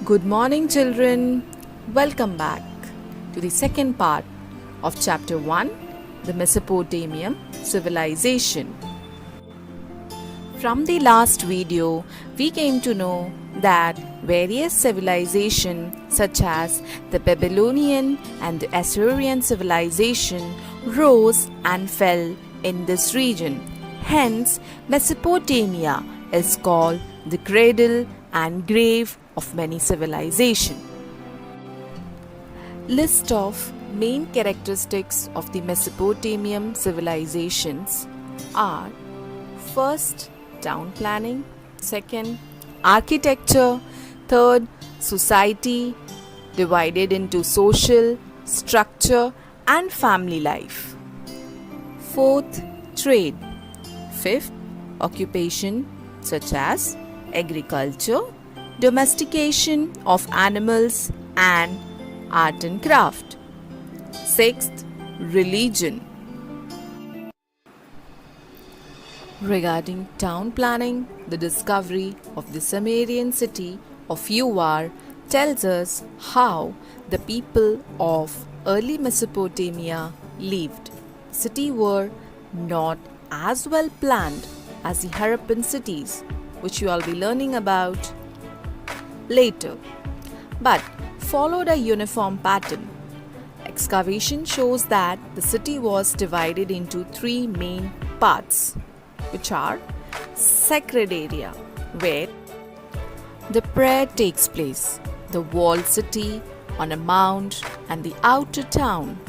Good morning, children. Welcome back to the second part of Chapter 1, the Mesopotamian Civilization. From the last video, we came to know that various civilizations such as the Babylonian and the Assyrian civilization rose and fell in this region. Hence, Mesopotamia is called the cradle and grave of many civilizations. List of main characteristics of the Mesopotamian civilizations are: first, town planning; second, architecture; third, society divided into social, structure and family life; fourth, trade; fifth, occupation such as agriculture, domestication of animals and art and craft; sixth, religion. Regarding town planning, the discovery of the Sumerian city of Uvar tells us how the people of early Mesopotamia lived. Cities were not as well planned as the Harappan cities, which you all be learning about later, but followed a uniform pattern. Excavation shows that the city was divided into three main parts, which are: sacred area, where the prayer takes place; the walled city on a mount; and the outer town.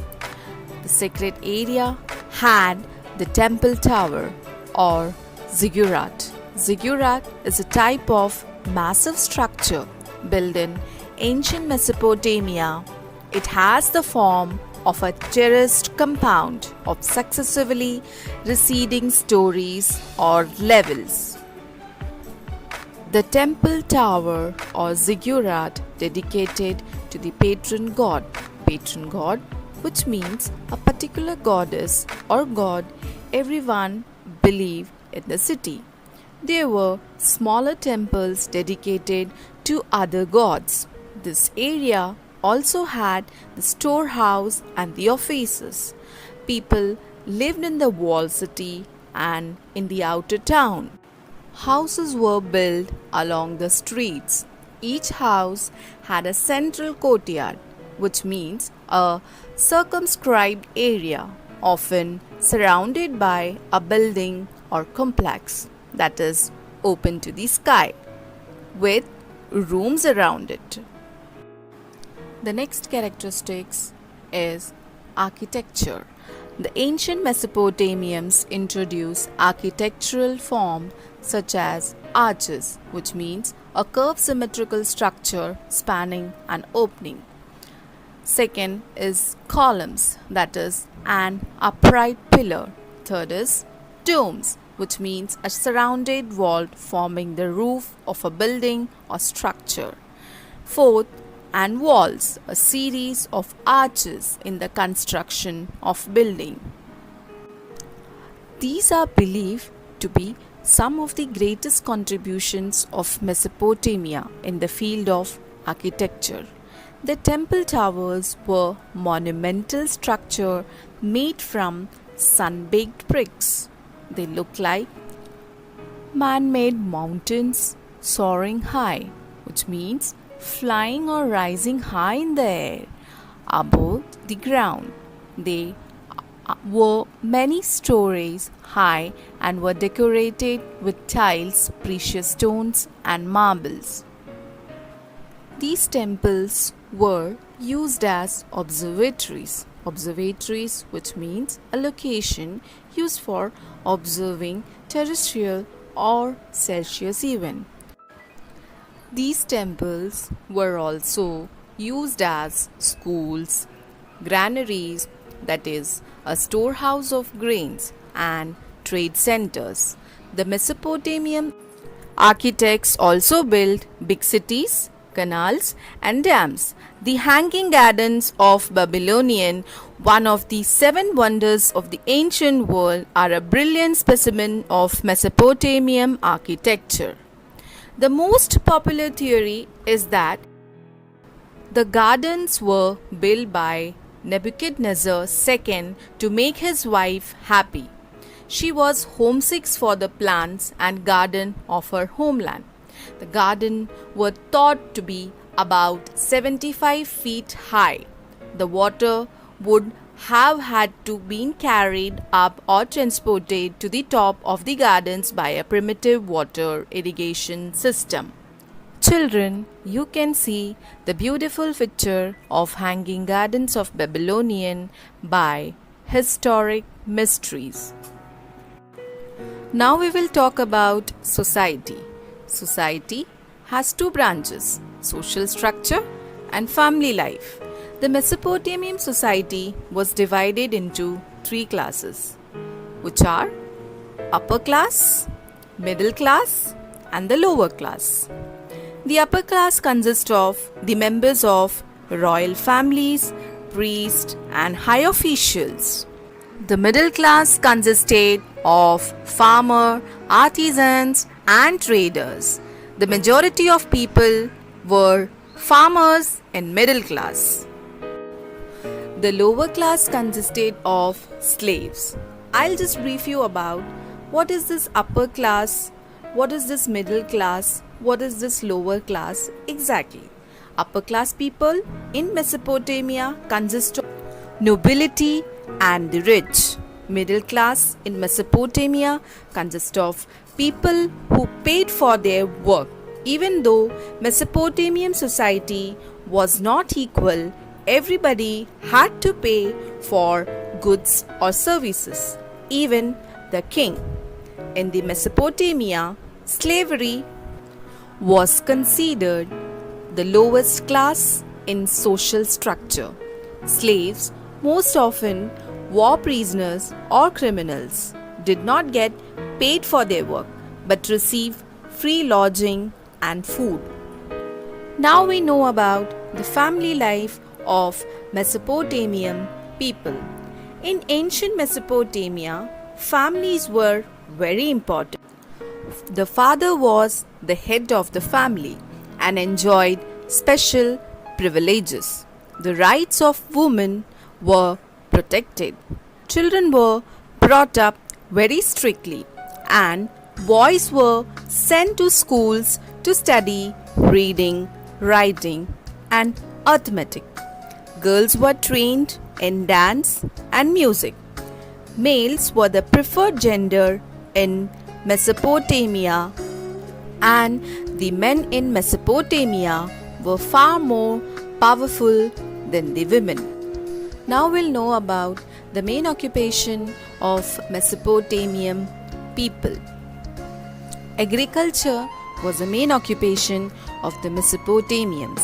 The sacred area had the temple tower or ziggurat. Ziggurat is a type of massive structure built in ancient Mesopotamia. It has the form of a terraced compound of successively receding stories or levels. The temple tower or ziggurat dedicated to the patron god, which means a particular goddess or god everyone believed in the city. There were smaller temples dedicated to other gods. This area also had the storehouse and the offices. People lived in the walled city and in the outer town. Houses were built along the streets. Each house had a central courtyard, which means a circumscribed area, often surrounded by a building or complex that is open to the sky, with rooms around it. The next characteristics is architecture. The ancient Mesopotamians introduced architectural form such as arches, which means a curved symmetrical structure spanning an opening. Second is columns, that is an upright pillar. Third is domes, which means a surrounded wall forming the roof of a building or structure. Fourth, and walls, a series of arches in the construction of building. These are believed to be some of the greatest contributions of Mesopotamia in the field of architecture. The temple towers were monumental structure made from sun-baked bricks. They look like man-made mountains soaring high, which means flying or rising high in the air above the ground. They were many stories high and were decorated with tiles, precious stones, and marbles. These temples were used as observatories. Observatories, which means a location used for observing terrestrial or Celsius event. These temples were also used as schools, granaries, that is, a storehouse of grains, and trade centers. The Mesopotamian Architects also built big cities, canals, and dams. The Hanging Gardens of Babylonian, one of the seven wonders of the ancient world, are a brilliant specimen of Mesopotamian architecture. The most popular theory is that the gardens were built by Nebuchadnezzar II to make his wife happy. She was homesick for the plants and garden of her homeland. The garden were thought to be about 75 feet high. The water would have had to be carried up or transported to the top of the gardens by a primitive water irrigation system. Children, you can see the beautiful picture of Hanging Gardens of Babylonian by Historic Mysteries. Now we will talk about society. Society has two branches, social structure and family life. The Mesopotamian society was divided into three classes, which are upper class, middle class, and the lower class. The upper class consists of the members of royal families, priests, and high officials. The middle class consisted of farmers, artisans, and traders. The majority of people were farmers and middle class. The lower class consisted of slaves. I'll just brief you about what is this upper class, what is this middle class, what is this lower class exactly. Upper class people in Mesopotamia consist of nobility and the rich. Middle class in Mesopotamia consist of people who paid for their work. Even though Mesopotamian society was not equal, everybody had to pay for goods or services, even the king. In the Mesopotamia, slavery was considered the lowest class in social structure. Slaves, most often war prisoners or criminals, did not get paid for their work but received free lodging and food. Now we know about the family life of Mesopotamian people. In ancient Mesopotamia, families were very important. The father was the head of the family and enjoyed special privileges. The rights of women were protected. Children were brought up very strictly, and boys were sent to schools to study reading, writing, and arithmetic. Girls were trained in dance and music. Males were the preferred gender in Mesopotamia, and the men in Mesopotamia were far more powerful than the women. Now we'll know about the main occupation of Mesopotamian people. Agriculture was the main occupation of the Mesopotamians.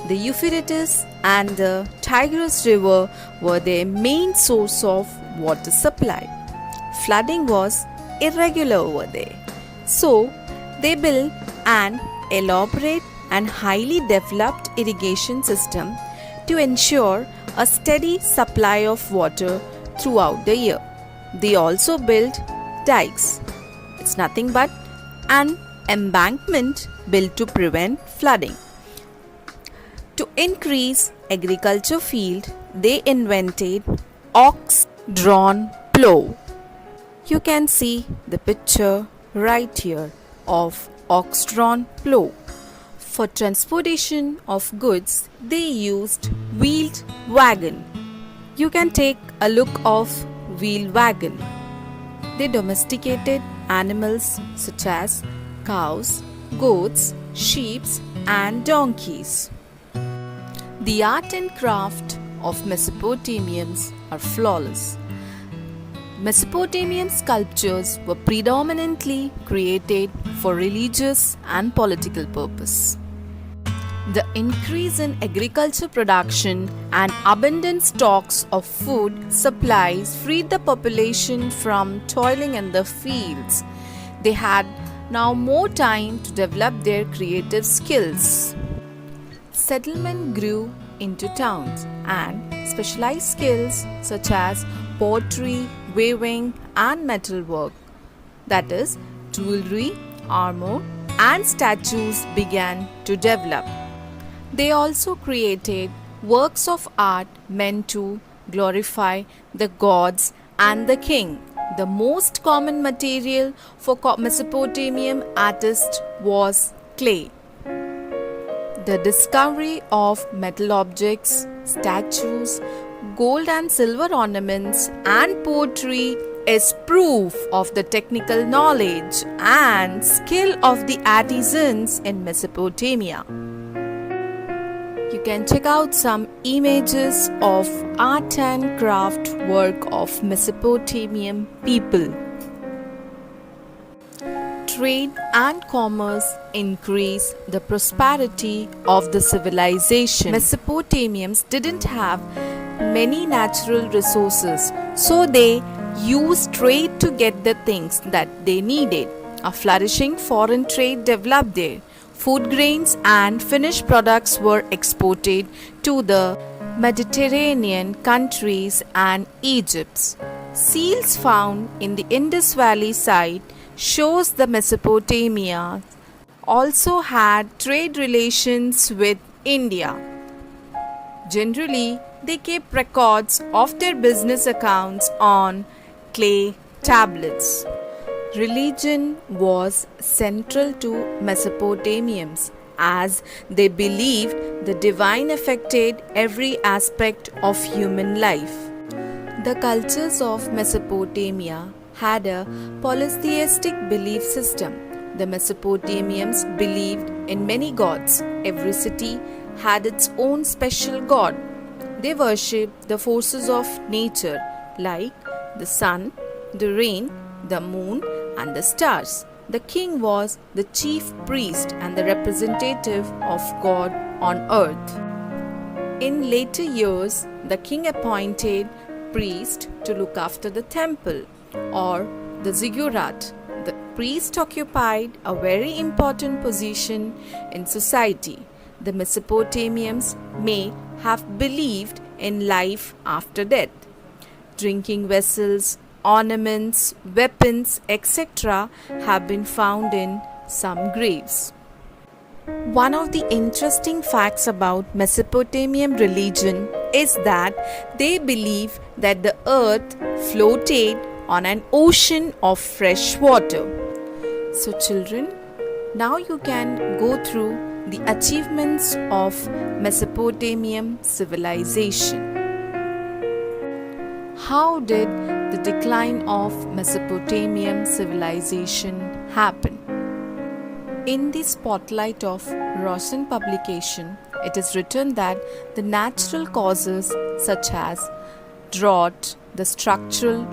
The Euphrates and the Tigris River were their main source of water supply. Flooding was irregular over there. So, they built an elaborate and highly developed irrigation system to ensure a steady supply of water throughout the year. They also built dikes. It's nothing but an embankment built to prevent flooding. To increase agriculture field, they invented ox-drawn plough. You can see the picture right here of ox-drawn plough. For transportation of goods, they used wheeled wagon. You can take a look of wheeled wagon. They domesticated animals such as cows, goats, sheep, and donkeys. The art and craft of Mesopotamians are flawless. Mesopotamian sculptures were predominantly created for religious and political purpose. The increase in agriculture production and abundant stocks of food supplies freed the population from toiling in the fields. They had now more time to develop their creative skills. Settlement grew into towns, and specialized skills such as pottery, weaving, and metalwork, that is, jewelry, armor, and statues, began to develop. They also created works of art meant to glorify the gods and the king. The most common material for Mesopotamian artists was clay. The discovery of metal objects, statues, gold and silver ornaments, and pottery is proof of the technical knowledge and skill of the artisans in Mesopotamia. You can check out some images of art and craft work of Mesopotamian people. Trade and commerce increased the prosperity of the civilization. Mesopotamians didn't have many natural resources, so they used trade to get the things that they needed. A flourishing foreign trade developed there. Food grains and finished products were exported to the Mediterranean countries and Egypt. Seals found in the Indus Valley site shows the Mesopotamia also had trade relations with India. Generally, they kept records of their business accounts on clay tablets. Religion was central to Mesopotamians as they believed the divine affected every aspect of human life. The cultures of Mesopotamia had a polytheistic belief system. The Mesopotamians believed in many gods. Every city had its own special god. They worshipped the forces of nature like the sun, the rain, the moon, and the stars. The king was the chief priest and the representative of God on earth. In later years, the king appointed priests to look after the temple or the ziggurat. The priest occupied a very important position in society. The Mesopotamians may have believed in life after death. Drinking vessels, ornaments, weapons, etc. have been found in some graves. One of the interesting facts about Mesopotamian religion is that they believe that the earth floated on an ocean of fresh water. So children, now you can go through the achievements of Mesopotamian civilization. How did the decline of Mesopotamian civilization happen? In the spotlight of Roshan publication, it is written that the natural causes such as drought, the structural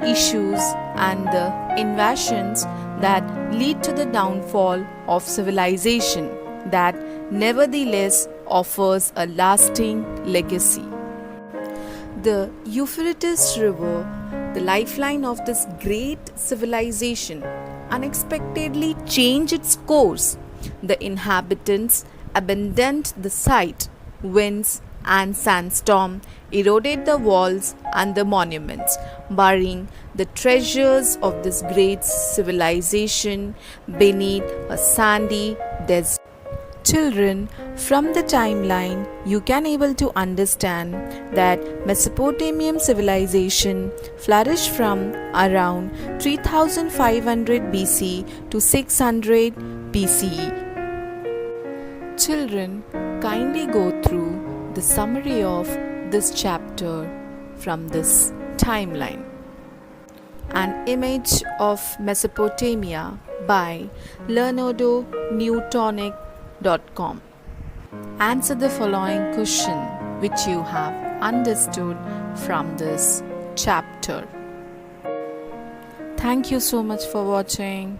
issues and the invasions that lead to the downfall of civilization that nevertheless offers a lasting legacy. The Euphrates River, the lifeline of this great civilization, unexpectedly changed its course. The inhabitants abandoned the site. Winds and sandstorm eroded the walls and the monuments, burying the treasures of this great civilization beneath a sandy desert. Children, from the timeline, you can able to understand that Mesopotamian civilization flourished from around 3500 BC to 600 BCE. Children, kindly go through the summary of this chapter from this timeline. An Image of Mesopotamia by LeonardoNewtonic.com. Answer the following question which you have understood from this chapter. Thank you so much for watching.